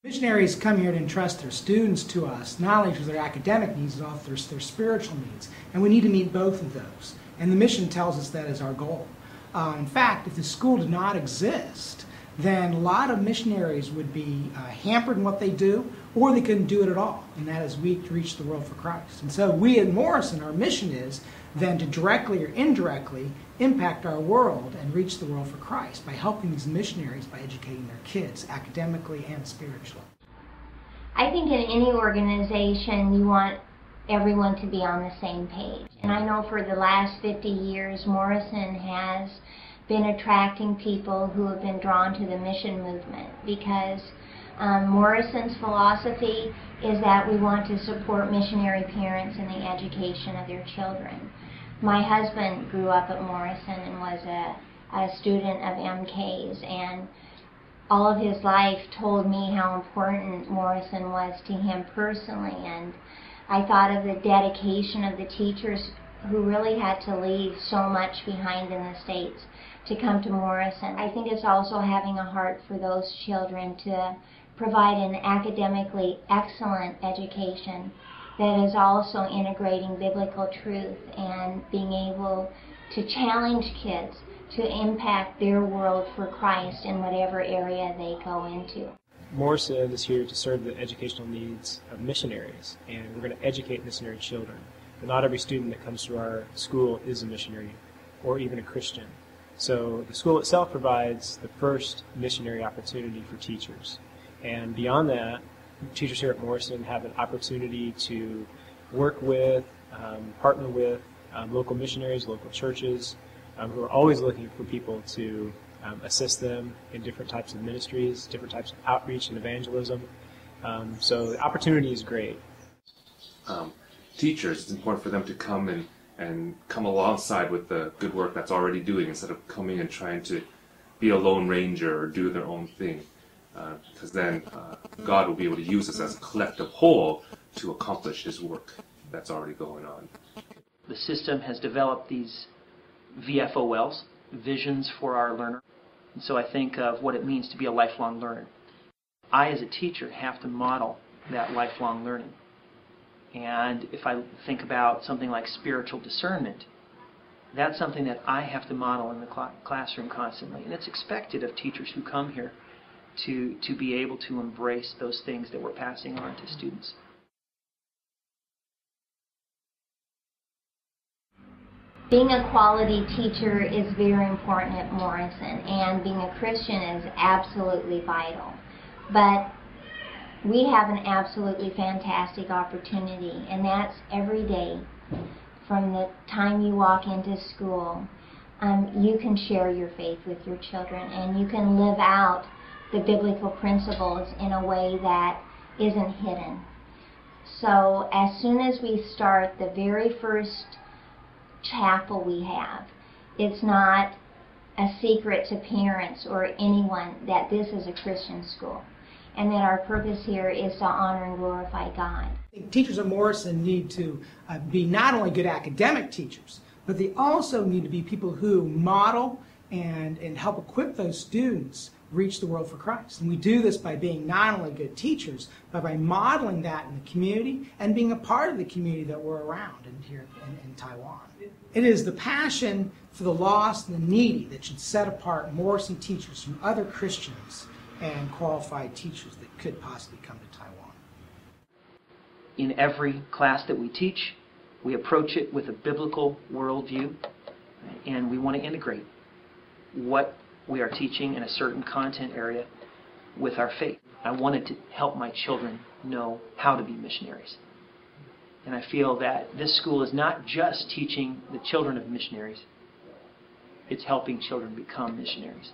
Missionaries come here to entrust their students to us, not only for their academic needs, but also their spiritual needs. And we need to meet both of those. And the mission tells us that is our goal. In fact, if the school did not exist, then a lot of missionaries would be hampered in what they do, or they couldn't do it at all. And that is we to reach the world for Christ. And so we at Morrison, our mission is then to directly or indirectly impact our world and reach the world for Christ by helping these missionaries by educating their kids academically and spiritually. I think in any organization you want everyone to be on the same page. And I know for the last 50 years Morrison has been attracting people who have been drawn to the mission movement because Morrison's philosophy is that we want to support missionary parents in the education of their children. My husband grew up at Morrison and was a student of MK's, and all of his life told me how important Morrison was to him personally, and I thought of the dedication of the teachers who really had to leave so much behind in the States to come to Morrison. I think it's also having a heart for those children to provide an academically excellent education that is also integrating biblical truth and being able to challenge kids to impact their world for Christ in whatever area they go into. Morrison is here to serve the educational needs of missionaries, and we're going to educate missionary children. But not every student that comes to our school is a missionary or even a Christian. So the school itself provides the first missionary opportunity for teachers. And beyond that, teachers here at Morrison have an opportunity to work with, partner with local missionaries, local churches, who are always looking for people to assist them in different types of ministries, different types of outreach and evangelism. So the opportunity is great. Teachers, it's important for them to come and come alongside with the good work that's already doing instead of coming and trying to be a lone ranger or do their own thing. Because then God will be able to use us as a collective whole to accomplish His work that's already going on. The system has developed these VFOLs, visions for our learner. And so I think of what it means to be a lifelong learner. I, as a teacher, have to model that lifelong learning. And if I think about something like spiritual discernment, that's something that I have to model in the classroom constantly. And it's expected of teachers who come here to be able to embrace those things that we're passing on to students. Being a quality teacher is very important at Morrison, and being a Christian is absolutely vital. But we have an absolutely fantastic opportunity, and that's every day. From the time you walk into school, you can share your faith with your children, and you can live out the biblical principles in a way that isn't hidden. So as soon as we start the very first chapel we have, it's not a secret to parents or anyone that this is a Christian school, and that our purpose here is to honor and glorify God. Teachers at Morrison need to be not only good academic teachers, but they also need to be people who model and help equip those students reach the world for Christ. And we do this by being not only good teachers, but by modeling that in the community and being a part of the community that we're around here in Taiwan. It is the passion for the lost and the needy that should set apart Morrison teachers from other Christians and qualified teachers that could possibly come to Taiwan. In every class that we teach, we approach it with a biblical worldview, and we want to integrate what we are teaching in a certain content area with our faith. I wanted to help my children know how to be missionaries. And I feel that this school is not just teaching the children of missionaries, it's helping children become missionaries.